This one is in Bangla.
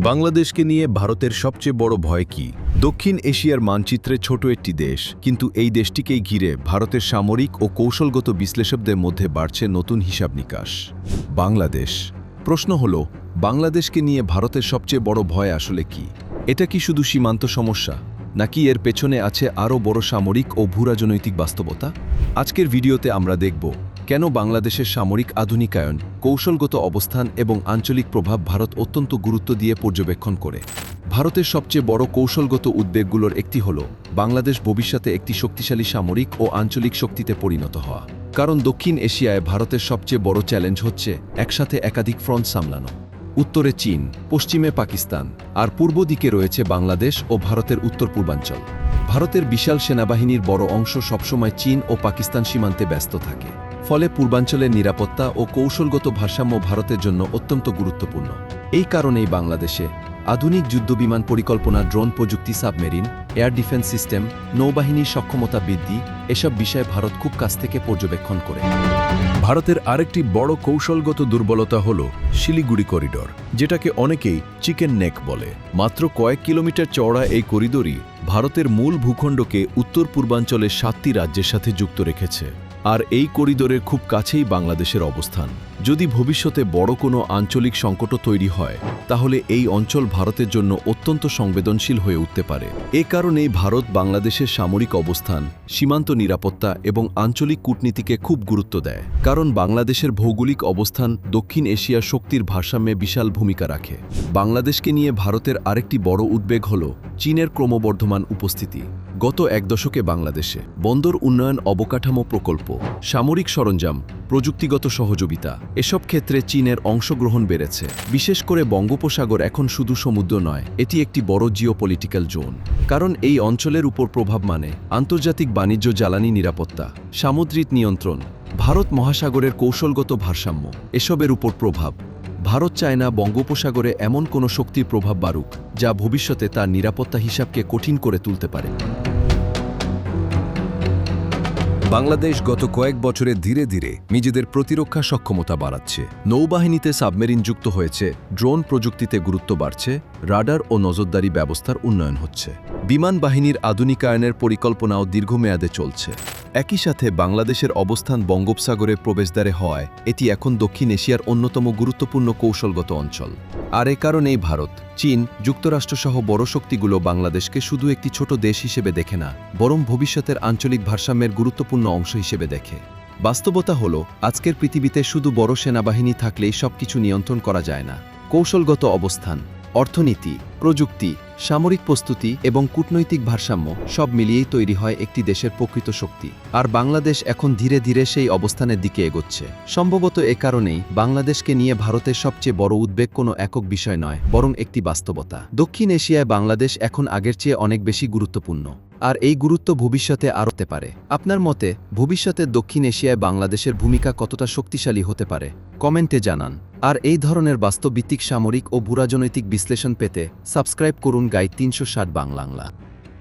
বাংলাদেশকে নিয়ে ভারতের সবচেয়ে বড় ভয় কি? দক্ষিণ এশিয়ার মানচিত্রে ছোট একটি দেশ, কিন্তু এই দেশটিকেই ঘিরে ভারতের সামরিক ও কৌশলগত বিশ্লেষকদের মধ্যে বাড়ছে নতুন হিসাব নিকাশ। বাংলাদেশ। প্রশ্ন হল, বাংলাদেশকে নিয়ে ভারতের সবচেয়ে বড় ভয় আসলে কি? এটা কি শুধু সীমান্ত সমস্যা, নাকি এর পেছনে আছে আরও বড় সামরিক ও ভূরাজনৈতিক বাস্তবতা? আজকের ভিডিওতে আমরা দেখব কেন বাংলাদেশের সামরিক আধুনিকায়ন, কৌশলগত অবস্থান এবং আঞ্চলিক প্রভাব ভারত অত্যন্ত গুরুত্ব দিয়ে পর্যবেক্ষণ করে। ভারতের সবচেয়ে বড় কৌশলগত উদ্বেগগুলোর একটি হল বাংলাদেশ ভবিষ্যতে একটি শক্তিশালী সামরিক ও আঞ্চলিক শক্তিতে পরিণত হওয়া। কারণ দক্ষিণ এশিয়ায় ভারতের সবচেয়ে বড় চ্যালেঞ্জ হচ্ছে একসাথে একাধিক ফ্রন্ট সামলানো। উত্তরে চীন, পশ্চিমে পাকিস্তান, আর পূর্ব দিকে রয়েছে বাংলাদেশ ও ভারতের উত্তর পূর্বাঞ্চল। ভারতের বিশাল সেনাবাহিনীর বড় অংশ সবসময় চীন ও পাকিস্তান সীমান্তে ব্যস্ত থাকে। ফলে পূর্বাঞ্চলের নিরাপত্তা ও কৌশলগত ভারসাম্য ভারতের জন্য অত্যন্ত গুরুত্বপূর্ণ। এই কারণেই বাংলাদেশে আধুনিক যুদ্ধবিমান পরিকল্পনা, ড্রোন প্রযুক্তি, সাবমেরিন, এয়ার ডিফেন্স সিস্টেম, নৌবাহিনীর সক্ষমতা বৃদ্ধি, এসব বিষয়ে ভারত খুব কাছ থেকে পর্যবেক্ষণ করে। ভারতের আরেকটি বড় কৌশলগত দুর্বলতা হল শিলিগুড়ি করিডর, যেটাকে অনেকেই চিকেন নেক বলে। মাত্র কয়েক কিলোমিটার চওড়া এই করিডোরই ভারতের মূল ভূখণ্ডকে উত্তর পূর্বাঞ্চলের 7টি রাজ্যের সাথে যুক্ত রেখেছে। আর এই করিডোরের খুব কাছেই বাংলাদেশের অবস্থান। যদি ভবিষ্যতে বড় কোনো আঞ্চলিক সংকটও তৈরি হয়, তাহলে এই অঞ্চল ভারতের জন্য অত্যন্ত সংবেদনশীল হয়ে উঠতে পারে। এ কারণেই ভারত বাংলাদেশের সামরিক অবস্থান, সীমান্ত নিরাপত্তা এবং আঞ্চলিক কূটনীতিকে খুব গুরুত্ব দেয়। কারণ বাংলাদেশের ভৌগোলিক অবস্থান দক্ষিণ এশিয়ার শক্তির ভারসাম্যে বিশাল ভূমিকা রাখে। বাংলাদেশকে নিয়ে ভারতের আরেকটি বড় উদ্বেগ হল চীনের ক্রমবর্ধমান উপস্থিতি। গত এক দশকে বাংলাদেশে বন্দর উন্নয়ন, অবকাঠামো প্রকল্প, সামরিক সরঞ্জাম, প্রযুক্তিগত সহযোগিতা, এসব ক্ষেত্রে চীনের অংশগ্রহণ বেড়েছে। বিশেষ করে বঙ্গোপসাগর এখন শুধু সমুদ্র নয়, এটি একটি বড় জিওপলিটিক্যাল জোন। কারণ এই অঞ্চলের উপর প্রভাব মানে আন্তর্জাতিক বাণিজ্য, জ্বালানি নিরাপত্তা, সামুদ্রিক নিয়ন্ত্রণ, ভারত মহাসাগরের কৌশলগত ভারসাম্য, এসবের উপর প্রভাব। ভারত চায় না বঙ্গোপসাগরে এমন কোনো শক্তির প্রভাব বাড়ুক, যা ভবিষ্যতে তার নিরাপত্তা হিসাবকে কঠিন করে তুলতে পারে। বাংলাদেশ গত কয়েক বছরে ধীরে ধীরে নিজেদের প্রতিরক্ষা সক্ষমতা বাড়াচ্ছে। নৌবাহিনীতে সাবমেরিন যুক্ত হয়েছে, ড্রোন প্রযুক্তিতে গুরুত্ব বাড়ছে, রাডার ও নজরদারি ব্যবস্থার উন্নয়ন হচ্ছে। বিমান বাহিনীর আধুনিকায়নের পরিকল্পনাও দীর্ঘমেয়াদে চলছে। একই সাথে বাংলাদেশের অবস্থান বঙ্গোপসাগরের প্রবেশদ্বারে হওয়ায় এটি এখন দক্ষিণ এশিয়ার অন্যতম গুরুত্বপূর্ণ কৌশলগত অঞ্চল। আর এ কারণেই ভারত, চীন, যুক্তরাষ্ট্রসহ বড় শক্তিগুলো বাংলাদেশকে শুধু একটি ছোট দেশ হিসেবে দেখে না, বরং ভবিষ্যতের আঞ্চলিক ভারসাম্যের গুরুত্বপূর্ণ অংশ হিসেবে দেখে। বাস্তবতা হল, আজকের পৃথিবীতে শুধু বড় সেনাবাহিনী থাকলেই সবকিছু নিয়ন্ত্রণ করা যায় না। কৌশলগত অবস্থান, অর্থনীতি, প্রযুক্তি, সামরিক প্রস্তুতি এবং কূটনৈতিক ভারসাম্য সব মিলিয়েই তৈরি হয় একটি দেশের প্রকৃত শক্তি। আর বাংলাদেশ এখন ধীরে ধীরে সেই অবস্থানের দিকে এগোচ্ছে। সম্ভবত এ কারণেই বাংলাদেশকে নিয়ে ভারতের সবচেয়ে বড় উদ্বেগ কোনো একক বিষয় নয়, বরং একটি বাস্তবতা। দক্ষিণ এশিয়ায় বাংলাদেশ এখন আগের চেয়ে অনেক বেশি গুরুত্বপূর্ণ। আর এই গুরুত্ব ভবিষ্যতে আরও হতে পারে। আপনার মতে ভবিষ্যতে দক্ষিণ এশিয়ায় বাংলাদেশের ভূমিকা কতটা শক্তিশালী হতে পারে? কমেন্টে জানান। আর এই ধরনের বাস্তবভিত্তিক সামরিক ও ভূরাজনৈতিক বিশ্লেষণ পেতে সাবস্ক্রাইব করুন গাইড 360 বাংলা।